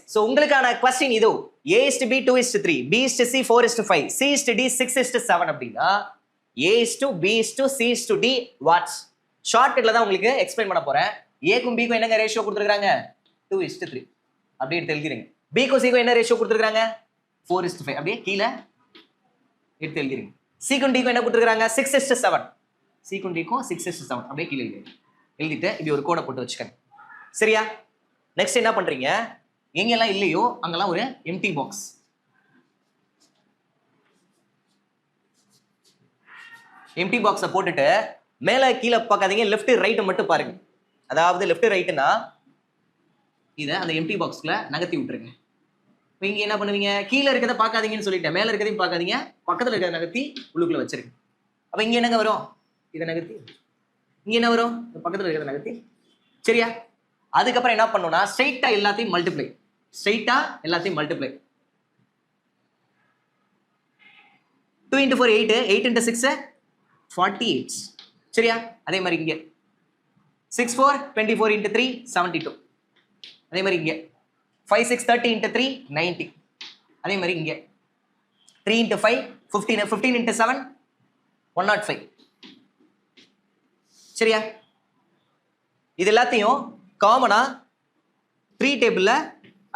So உங்களுக்கான question இது A/B 2:3, B/C 4:5, C/D 6:7 அப்படின்னா A/B/C/D வாட்ஸ் ஷார்ட்கட்ல தான் உங்களுக்கு எக்ஸ்பிளைன் பண்ண போறேன். ஏக்கும் பிக்கும் என்னங்க ரேஷியோ கொடுத்துருக்காங்க 2:3 அப்படியே எடுத்து எழுதிருங்க. பிக்கும் சிக்கும் என்ன ரேஷியோ கொடுத்துருக்காங்க 4:5 அப்படியே கீழே எடுத்து எழுதிருங்க. சிக்கும் டிக்கும் என்ன கொடுத்துருக்காங்க 6:7, சிக்கும் டிக்கும் 6:7 அப்படியே கீழே எழுதிட்டு இப்படி ஒரு கோடை போட்டு வச்சுக்கங்க. சரியா? நெக்ஸ்ட் என்ன பண்றீங்க, எங்கெல்லாம் இல்லையோ அங்கெல்லாம் ஒரு எம்டி பாக்ஸ். எம்டி பாக்ஸை போட்டுட்டு மேல கீழே பார்க்காதீங்க, லெஃப்ட் ரைட் மட்டும் பாருங்க. அதாவது லெஃப்ட் ரைட்னா இதை அந்த எம்டி பாக்ஸ்ல நகர்த்தி விட்டுருங்க. இப்போ இங்க என்ன பண்ணுவீங்க, கீழே இருக்கிறத பார்க்காதீங்கன்னு சொல்லிட்டேன், மேல இருக்கிறதையும் பார்க்காதீங்க, பக்கத்துல இருக்கிறத நகர்த்தி உள்ளுக்குள்ள வச்சிருங்க. அப்ப இங்க என்னங்க வரும், இதை நகர்த்தி இங்க என்ன வரும், பக்கத்துல இருக்கிறத நகர்த்தி. சரியா? அதுக்கப்புறம் என்ன பண்ணணும்னா ஸ்ட்ரைட்டா எல்லாத்தையும் மல்டிப்ளை, ஸ்ட்ரைட்டா எல்லாத்தையும் மல்டிப்ளை. 2 × 4 8, 8 × 6 48. சரியா? அதே மாதிரி இங்க 6 4 24 × 3 72. அதே மாதிரி இங்க 5 6 30 × 3 90. அதே மாதிரி இங்க 3 × 5 15, 15 × 7 105. சரியா? இது எல்லாத்தையும் காமனா 3 டேபிள்ல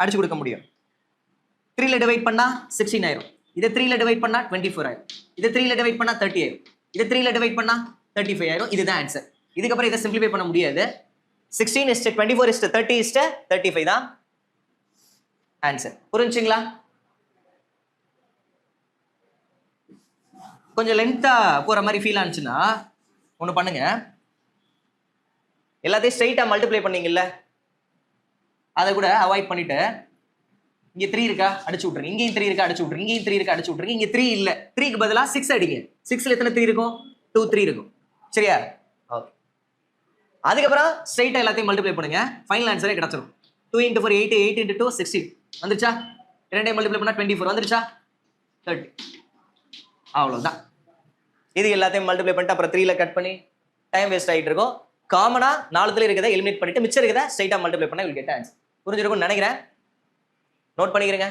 அடிச்சு கொடுக்க முடியும். 3ல டிவைட் பண்ணா 16 ஆயிரும், இதை 3ல டிவைட் பண்ணா 24 ஆயிரும், இதை 3ல டிவைட் பண்ணா 30 ஆயிரும், இதை 3ல டிவைட் பண்ணா 35 ஆயிரும். இதுதான் ஆன்சர். இதுக்கப்புறம் இதை சிம்பிளிஃபை பண்ண முடியாது. 16:24:30:35 தான் ஆன்சர். புரிஞ்சுங்களா? கொஞ்சம் லென்த்தா போற மாதிரி ஃபீல் ஆனிச்சுன்னா ஒன்று பண்ணுங்க, எல்லாத்தையும் ஸ்ட்ரைட்டா மல்டிப்ளை பண்ணீங்கல்ல அதை கூட அவாய்ட் பண்ணிட்டு இங்க 3 இருக்கா அடிச்சு விட்டுருங்க, இங்கேயும் 3 இருக்கா அடிச்சு விட்டுருங்க, இங்கேயும் 3 இருக்கா அடிச்சு விட்டுருங்க. இங்க 3 இல்ல, 3க்கு பதிலா 6 அடிங்க. 6ல எத்தனை 3 இருக்கும், 2 3 இருக்கும். சரியா? ஓகே. அதுக்கப்புறம் ஸ்ட்ரைட்டா எல்லாத்தையும் மல்டிப்ளை பண்ணுங்க, ஃபைனல் ஆன்சரே கிடைச்சிடும். 2 × 4 8, 8 × 2 16 வந்துருச்சா? இரண்டையும் மல்டிப்ளை பண்ணா 24 வந்துருச்சா? 30. அவ்வளவுதான். இது எல்லாத்தையும் மல்டிப்ளை பண்ணிட்டு அப்புறம் 3ல கட் பண்ணி டைம் வேஸ்ட் ஆகிட்டு இருக்கும். காமனா 4த்துல இருக்கிறத எலிமினேட் பண்ணிட்டு மிச்சம் இருக்கிறத ஸ்ட்ரைட்டா மல்டிப்ளை பண்ணா வில் கெட் ஆன்சர். புரிஞ்சிருக்கும்னு நினைக்கிறேன். நோட் பண்ணிக்கிறேங்க.